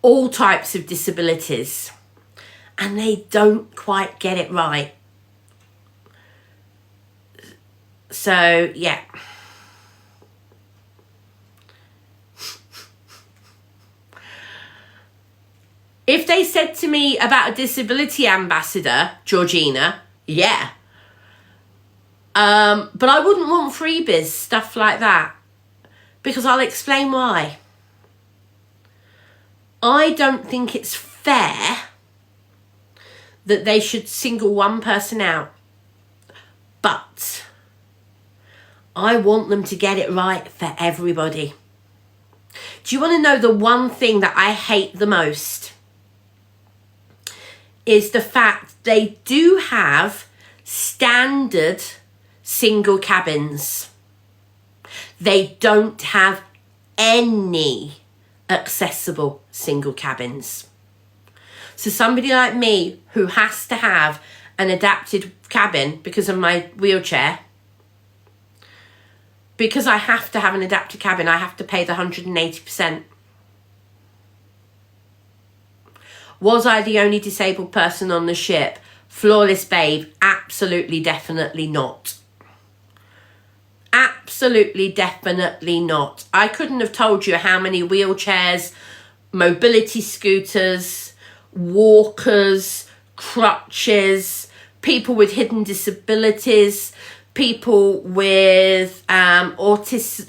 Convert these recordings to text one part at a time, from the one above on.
all types of disabilities, and they don't quite get it right. So, yeah. If they said to me about a disability ambassador, Georgina, yeah. But I wouldn't want freebies, stuff like that, because I'll explain why. I don't think it's fair that they should single one person out, but I want them to get it right for everybody. Do you want to know the one thing that I hate the most? Is the fact they do have standard single cabins. They don't have any accessible single cabins. So somebody like me who has to have an adapted cabin because of my wheelchair, because I have to have an adapted cabin, I have to pay the 180%. Was I the only disabled person on the ship? Flawless babe, absolutely, definitely not. Absolutely, definitely not. I couldn't have told you how many wheelchairs, mobility scooters, walkers, crutches, people with hidden disabilities, people with autism,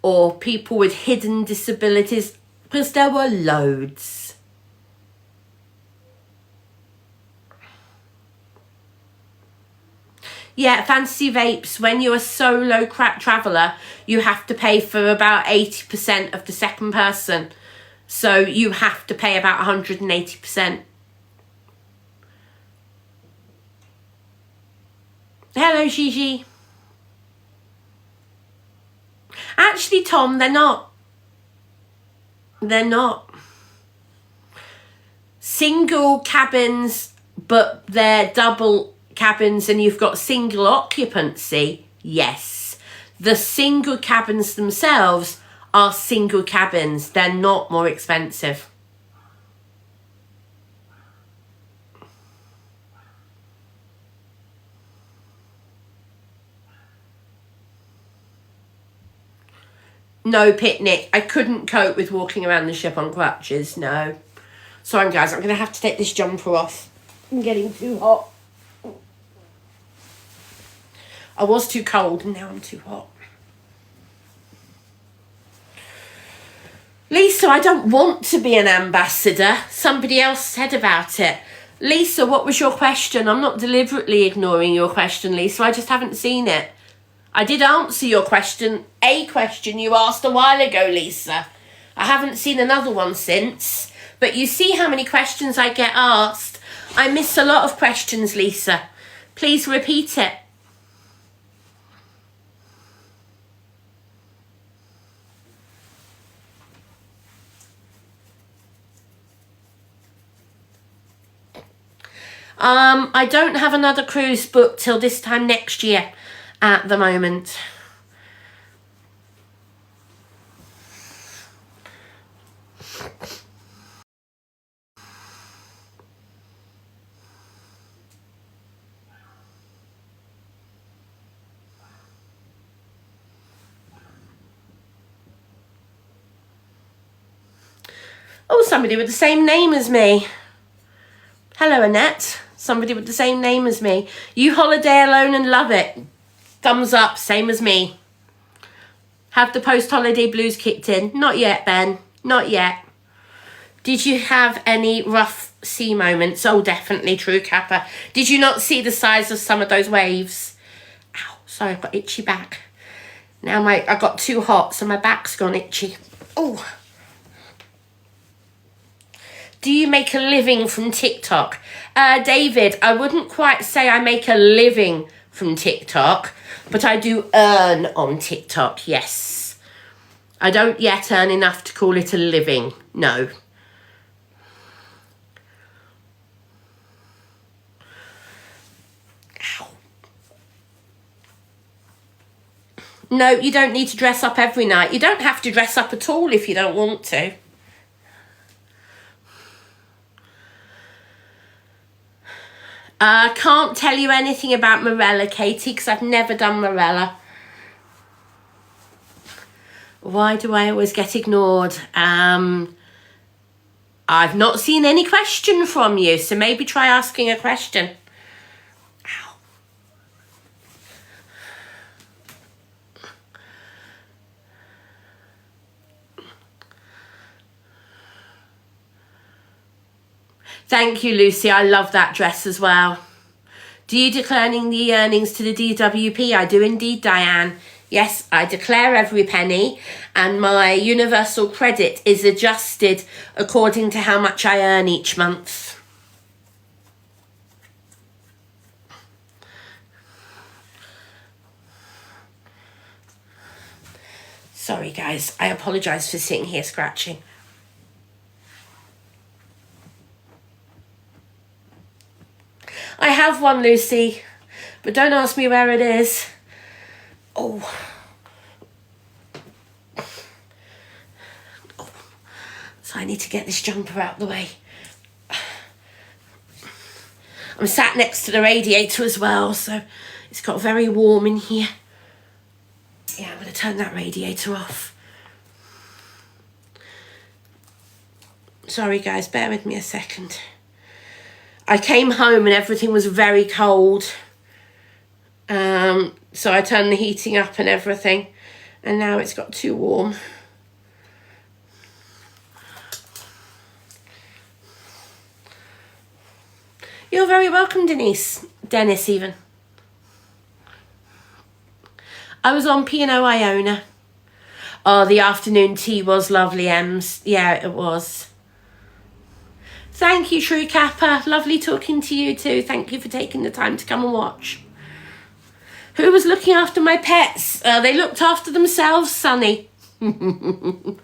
or people with hidden disabilities, because there were loads. Yeah, fancy vapes, when you're a solo traveller, you have to pay for about 80% of the second person. So you have to pay about 180%. Hello, Gigi. Actually, Tom, they're not. They're not. Single cabins, but they're double cabins and you've got single occupancy, yes. The single cabins themselves are single cabins. They're not more expensive. No, picnic. I couldn't cope with walking around the ship on crutches, no. Sorry, guys, I'm going to have to take this jumper off. I'm getting too hot. I was too cold and now I'm too hot. Lisa, I don't want to be an ambassador. Somebody else said about it. Lisa, what was your question? I'm not deliberately ignoring your question, Lisa. I just haven't seen it. I did answer your question, a question you asked a while ago, Lisa. I haven't seen another one since. But you see how many questions I get asked. I miss a lot of questions, Lisa. Please repeat it. I don't have another cruise booked till this time next year at the moment. Oh, somebody with the same name as me. Hello, Annette. Somebody with the same name as me. You holiday alone and love it. Thumbs up, same as me. Have the post-holiday blues kicked in? Not yet, Ben. Not yet. Did you have any rough sea moments? Oh, definitely, true, Kappa. Did you not see the size of some of those waves? Ow, sorry, I've got itchy back. Now I got too hot, so my back's gone itchy. Oh. Do you make a living from TikTok? David, I wouldn't quite say I make a living from TikTok, but I do earn on TikTok, yes. I don't yet earn enough to call it a living, no. Ow. No, you don't need to dress up every night. You don't have to dress up at all if you don't want to. I can't tell you anything about Morella, Katie, because I've never done Morella. Why do I always get ignored? I've not seen any question from you, so maybe try asking a question. Ow. Thank you, Lucy. I love that dress as well. Do you declaring the earnings to the DWP? I do indeed, Diane. Yes, I declare every penny, and my universal credit is adjusted according to how much I earn each month. Sorry, guys. I apologise for sitting here scratching. I have one, Lucy, but don't ask me where it is. Oh. So I need to get this jumper out the way. I'm sat next to the radiator as well, so it's got very warm in here. Yeah, I'm going to turn that radiator off. Sorry guys, bear with me a second. I came home and everything was very cold. So I turned the heating up and everything, and now it's got too warm. You're very welcome, Dennis even. I was on P&O Iona. Oh, the afternoon tea was lovely, Ems. Yeah, it was. Thank you, True Kappa. Lovely talking to you too. Thank you for taking the time to come and watch. Who was looking after my pets? They looked after themselves, Sonny. No,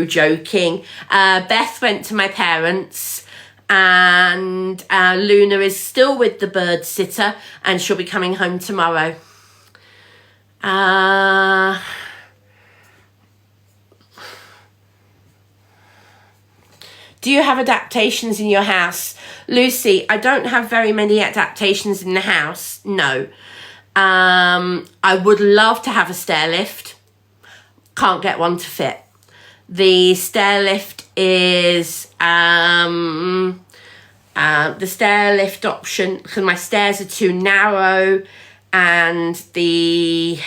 joking. Beth went to my parents, and Luna is still with the bird sitter, and she'll be coming home tomorrow. Do you have adaptations in your house? Lucy, I don't have very many adaptations in the house, no. I would love to have a stair lift. Can't get one to fit. The stair lift is the stair lift option, because my stairs are too narrow, and the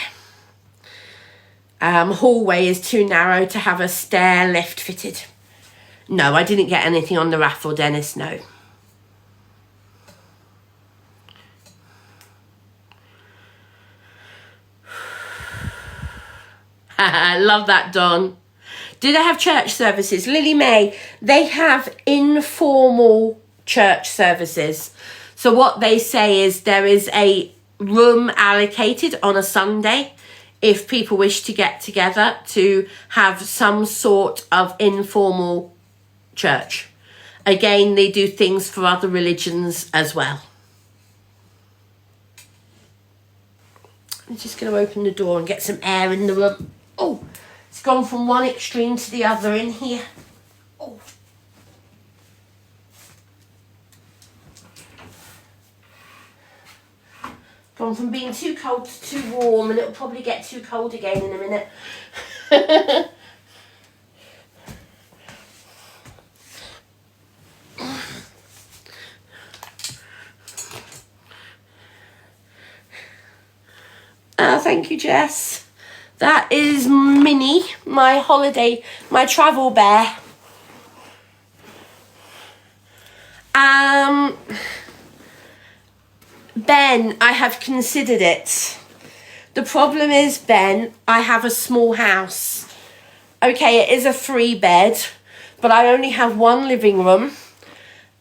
hallway is too narrow to have a stair lift fitted. No, I didn't get anything on the raffle, Dennis, no. I love that, Don. Do they have church services? Lily May, they have informal church services. So what they say is there is a room allocated on a Sunday if people wish to get together to have some sort of informal church. Again, they do things for other religions as well. I'm just going to open the door and get some air in the room. Oh, it's gone from one extreme to the other in here. Oh. Gone from being too cold to too warm, and it'll probably get too cold again in a minute. Thank you, Jess. That is Minnie, my holiday, my travel bear. Ben, I have considered it. The problem is, Ben, I have a small house. Okay, it is a 3-bed, but I only have one living room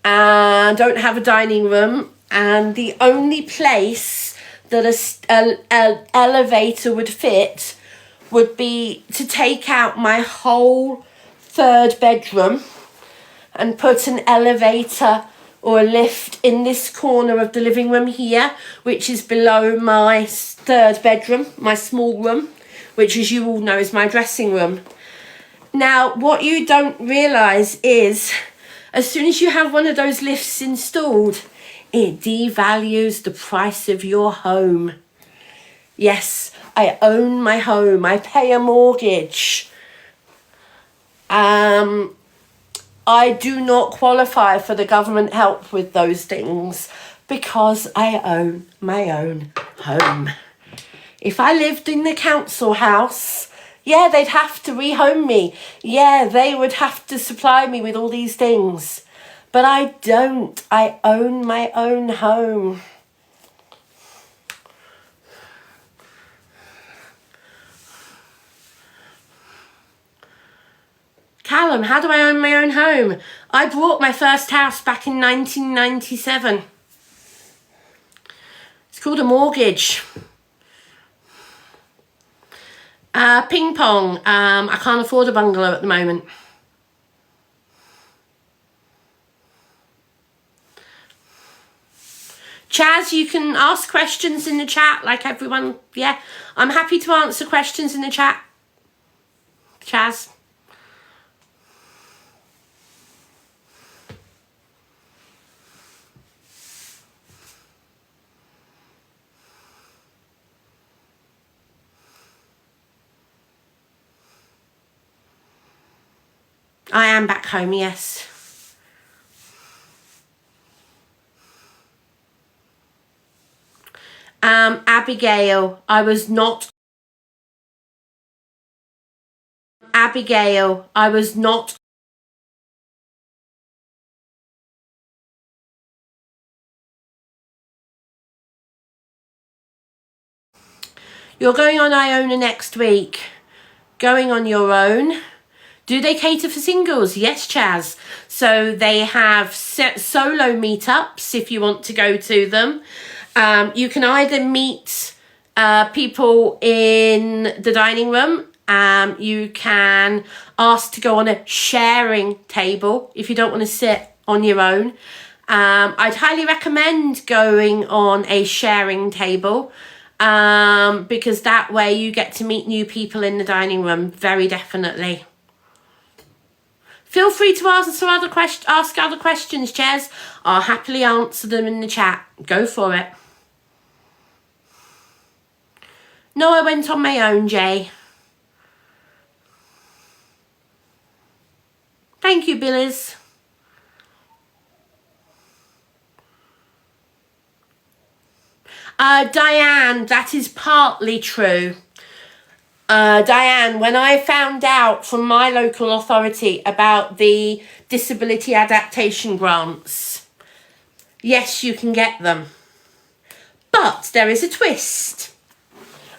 and don't have a dining room, and the only place that an elevator would fit would be to take out my whole 3rd bedroom and put an elevator or a lift in this corner of the living room here, which is below my 3rd bedroom, my small room, which, as you all know, is my dressing room. Now, what you don't realise is, as soon as you have one of those lifts installed, It devalues the price of your home. Yes, I own my home. I pay a mortgage. I do not qualify for the government help with those things because I own my own home. If I lived in the council house, yeah, they'd have to rehome me. Yeah, they would have to supply me with all these things. But I don't. I own my own home. Callum, how do I own my own home? I bought my first house back in 1997. It's called a mortgage. Ping pong. I can't afford a bungalow at the moment. Chaz, you can ask questions in the chat like everyone. Yeah, I'm happy to answer questions in the chat. Chaz. I am back home, yes. Abigail, I was not. Abigail, I was not. You're going on Iona next week. Going on your own. Do they cater for singles? Yes, Chaz. So they have solo meetups if you want to go to them. You can either meet people in the dining room. You can ask to go on a sharing table if you don't want to sit on your own. I'd highly recommend going on a sharing table because that way you get to meet new people in the dining room, very definitely. Feel free to ask other questions, Jez. I'll happily answer them in the chat. Go for it. No, I went on my own, Jay. Thank you, Billies. Diane, that is partly true. Diane, when I found out from my local authority about the disability adaptation grants, yes, you can get them. But there is a twist.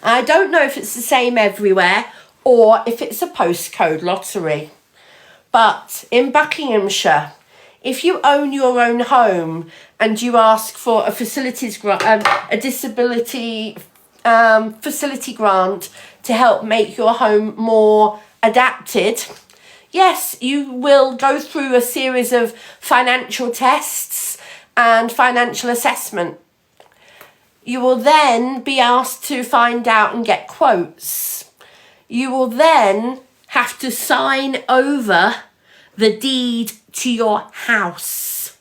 I don't know if it's the same everywhere or if it's a postcode lottery. But in Buckinghamshire, if you own your own home and you ask for a facilities grant, a disability facility grant to help make your home more adapted, yes, you will go through a series of financial tests and financial assessment. You will then be asked to find out and get quotes. You will then have to sign over the deed to your house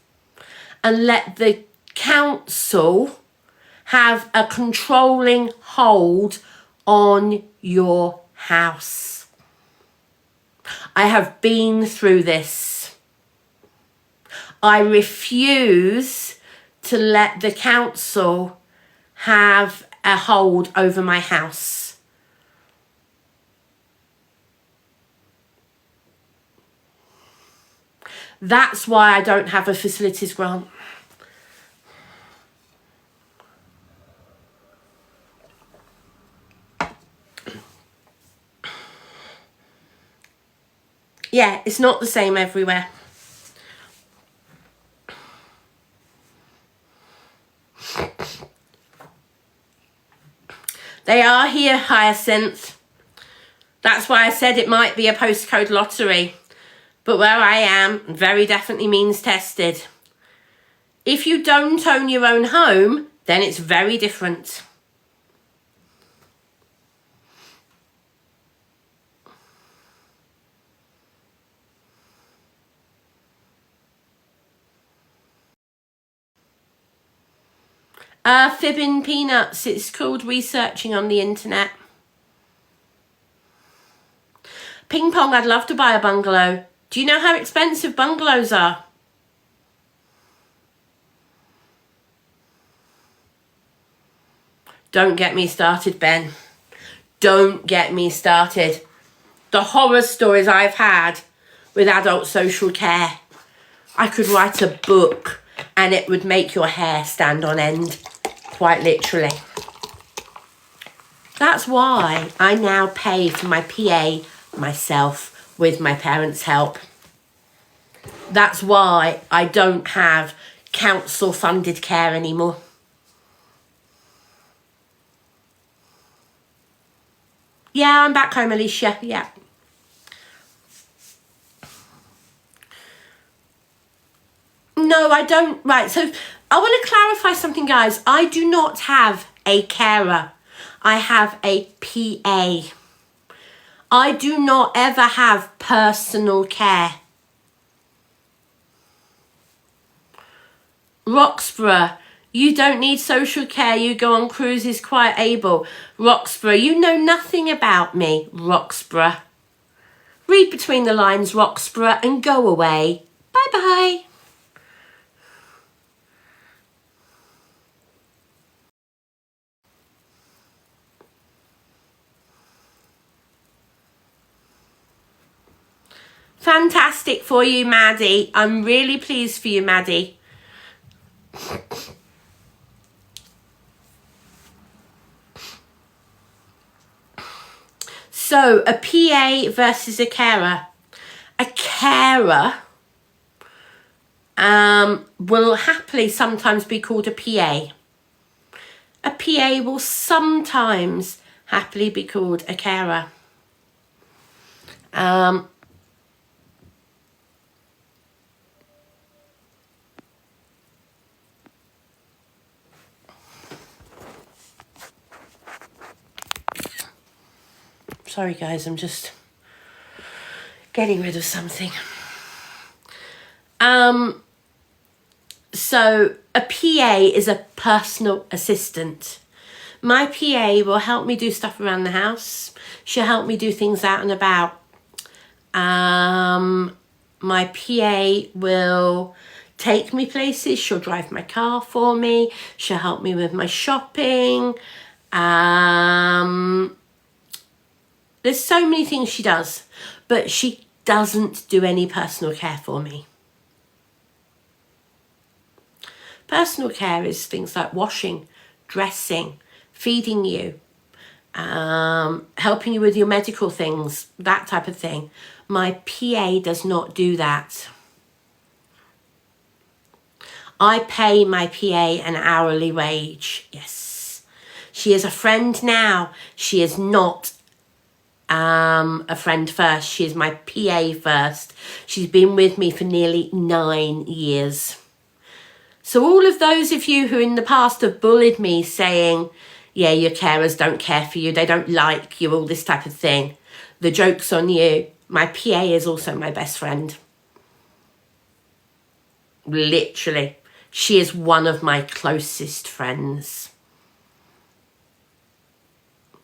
and let the council have a controlling hold on your house. I have been through this. I refuse to let the council have a hold over my house. That's why I don't have a facilities grant. Yeah, it's not the same everywhere. They are here, Hyacinth. That's why I said it might be a postcode lottery. But where I am, very definitely means tested. If you don't own your own home, then it's very different. Fibbing peanuts. It's called researching on the internet. Ping pong, I'd love to buy a bungalow. Do you know how expensive bungalows are? Don't get me started, Ben. Don't get me started. The horror stories I've had with adult social care. I could write a book and it would make your hair stand on end, quite literally. That's why I now pay for my PA myself with my parents' help. That's why I don't have council-funded care anymore. Yeah, I'm back home, Alicia. Yeah. No, I don't. Right, so I want to clarify something, guys. I do not have a carer. I have a PA. I do not ever have personal care. Roxburgh, you don't need social care. You go on cruises quite able. Roxburgh, you know nothing about me, Roxburgh. Read between the lines, Roxburgh, and go away. Bye-bye. Fantastic for you, Maddie. I'm really pleased for you, Maddie. So, a PA versus a carer. A carer will happily sometimes be called a PA. A PA will sometimes happily be called a carer. Sorry guys, I'm just getting rid of something. So a PA is a personal assistant. My PA will help me do stuff around the house. She'll help me do things out and about. My PA will take me places. She'll drive my car for me. She'll help me with my shopping. There's so many things she does, but she doesn't do any personal care for me. Personal care is things like washing, dressing, feeding you, helping you with your medical things, that type of thing. My PA does not do that. I pay my PA an hourly wage, yes. She is a friend now. She is not a friend first. She is my PA first. She's been with me for nearly 9 years. So all of those of you who in the past have bullied me saying, yeah, your carers don't care for you, they don't like you, all this type of thing, the joke's on you. My PA is also my best friend. Literally. She is one of my closest friends.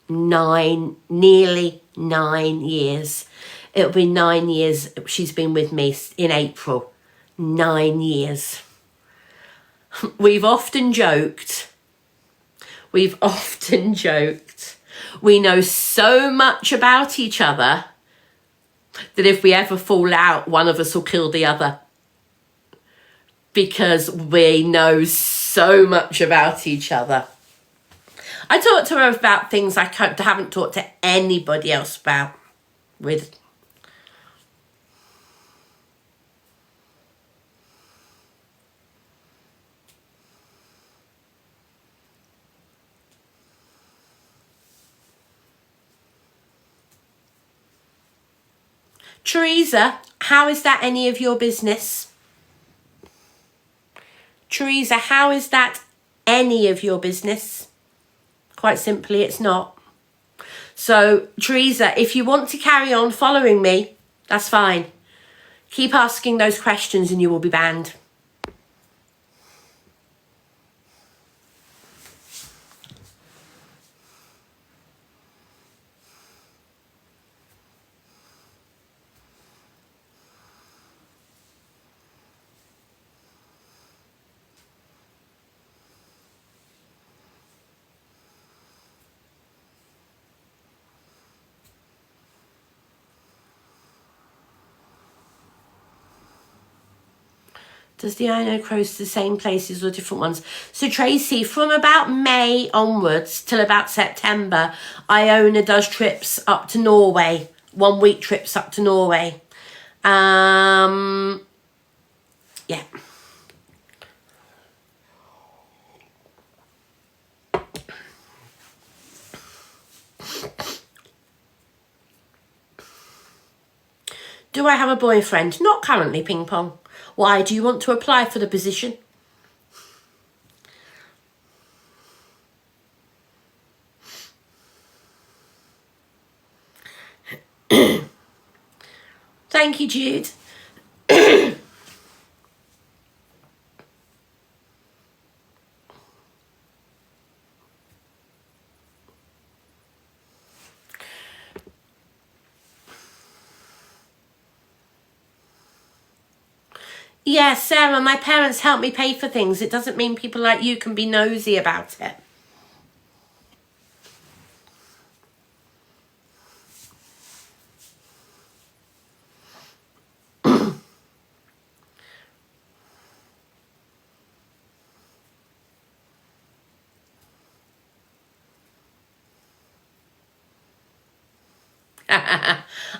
Nearly 9 years. It'll be 9 years. She's been with me in April. 9 years. We've often joked. We know so much about each other that if we ever fall out, one of us will kill the other. Because we know so much about each other. I talked to her about things I haven't talked to anybody else about with. Teresa, how is that any of your business? Teresa, how is that any of your business? Quite simply, it's not. So, Teresa, if you want to carry on following me, that's fine. Keep asking those questions and you will be banned. Does the Iona cruise to the same places or different ones? So Tracy, from about May onwards till about September, Iona does trips up to Norway. 1 week trips up to Norway. Yeah. Do I have a boyfriend? Not currently, Ping Pong. Why, do you want to apply for the position? Thank you, Jude. Yeah, Sarah, my parents help me pay for things. It doesn't mean people like you can be nosy about it.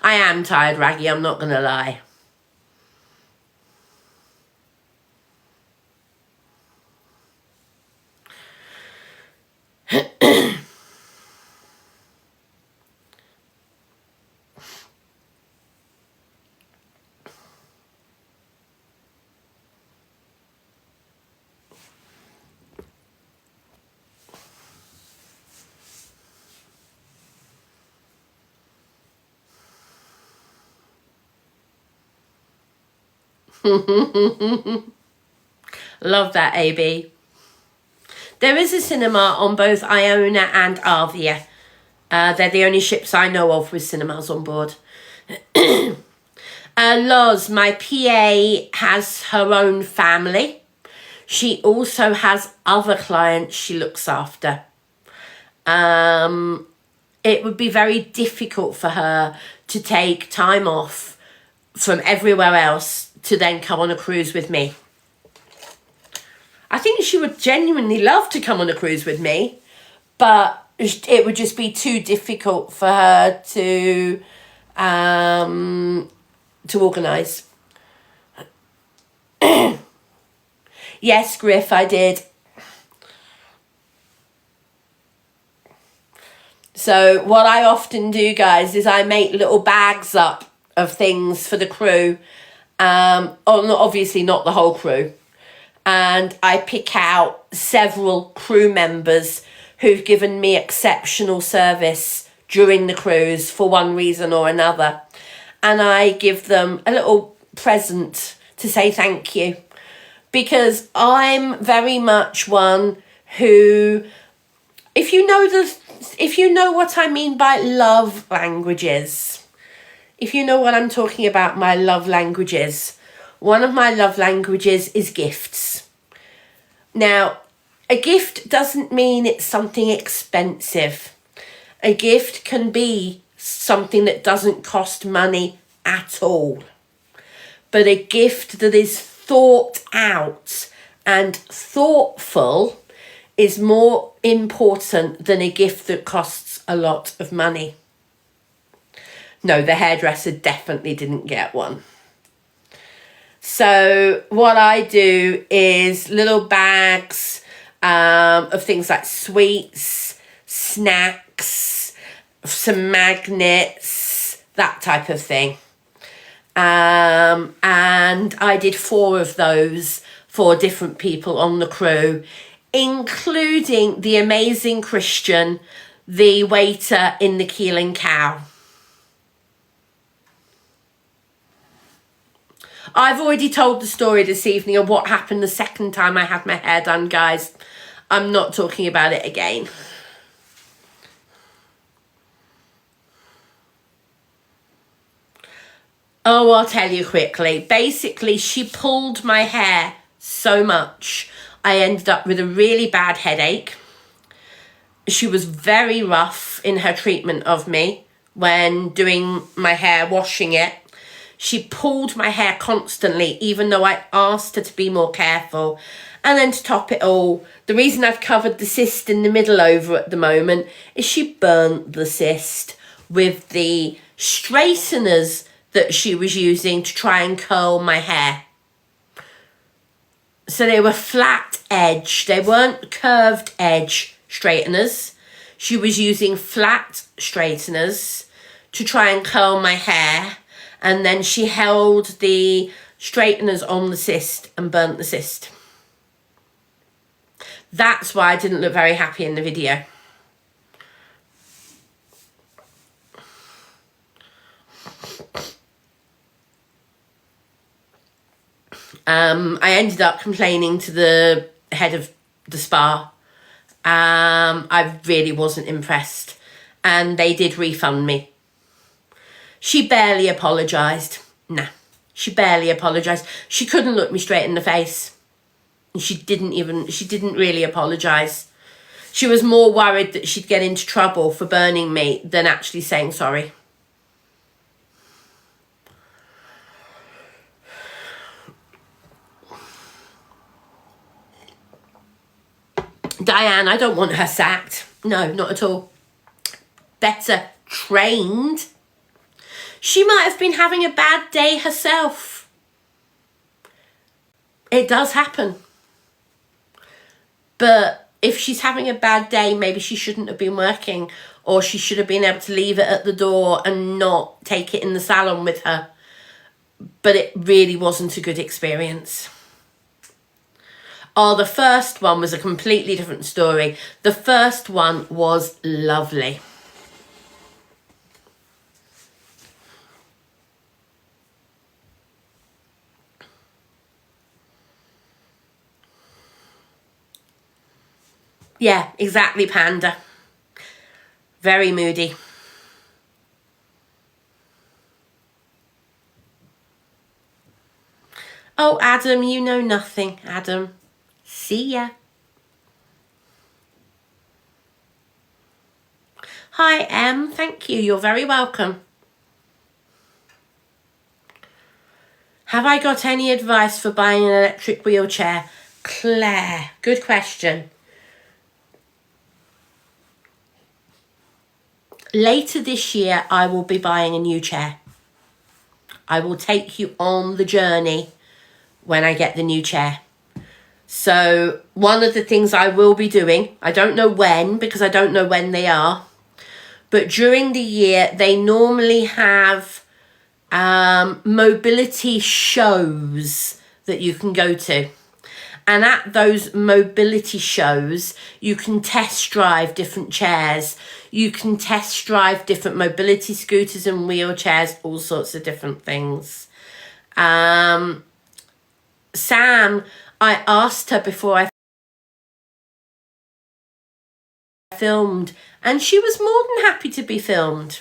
I am tired, Raggy, I'm not going to lie. Love that, AB. There is a cinema on both Iona and Arvia. They're the only ships I know of with cinemas on board. Loz, my PA, has her own family. She also has other clients she looks after. It would be very difficult for her to take time off from everywhere else to then come on a cruise with me. I think she would genuinely love to come on a cruise with me, but it would just be too difficult for her to organise. Yes, Griff, I did. So what I often do, guys, is I make little bags up of things for the crew. Obviously not the whole crew. And I pick out several crew members who've given me exceptional service during the cruise for one reason or another. And I give them a little present to say thank you. Because I'm very much one who, if you know what I mean by love languages, if you know what I'm talking about, my love languages, one of my love languages is gifts. Now, a gift doesn't mean it's something expensive. A gift can be something that doesn't cost money at all. But a gift that is thought out and thoughtful is more important than a gift that costs a lot of money. No, the hairdresser definitely didn't get one. So what I do is little bags of things like sweets, snacks, some magnets, that type of thing. And I did 4 of those for different people on the crew, including the amazing Christian, the waiter in the Keel and Cow. I've already told the story this evening of what happened the second time I had my hair done, guys. I'm not talking about it again. Oh, I'll tell you quickly. Basically, she pulled my hair so much, I ended up with a really bad headache. She was very rough in her treatment of me when doing my hair, washing it. She pulled my hair constantly, even though I asked her to be more careful. And then to top it all, the reason I've covered the cyst in the middle over at the moment is she burnt the cyst with the straighteners that she was using to try and curl my hair. So they were flat edge. They weren't curved edge straighteners. She was using flat straighteners to try and curl my hair. And then she held the straighteners on the cyst and burnt the cyst. That's why I didn't look very happy in the video. I ended up complaining to the head of the spa. I really wasn't impressed. And they did refund me. She barely apologised. Nah, she barely apologised. She couldn't look me straight in the face. And she didn't really apologise. She was more worried that she'd get into trouble for burning me than actually saying sorry. Diane, I don't want her sacked. No, not at all. Better trained. She might have been having a bad day herself. It does happen. But if she's having a bad day, maybe she shouldn't have been working, or she should have been able to leave it at the door and not take it in the salon with her. But it really wasn't a good experience. Oh, the first one was a completely different story. The first one was lovely. Yeah, exactly, Panda. Very moody. Oh, Adam, you know nothing, Adam. See ya. Hi, Em. Thank you. You're very welcome. Have I got any advice for buying an electric wheelchair? Claire, good question. Later this year, I will be buying a new chair. I will take you on the journey when I get the new chair. So one of the things I will be doing, I don't know when, because I don't know when they are, but during the year, they normally have mobility shows that you can go to. And at those mobility shows, you can test drive different chairs. You can test drive different mobility scooters and wheelchairs, all sorts of different things. Sam, I asked her before I filmed, and she was more than happy to be filmed.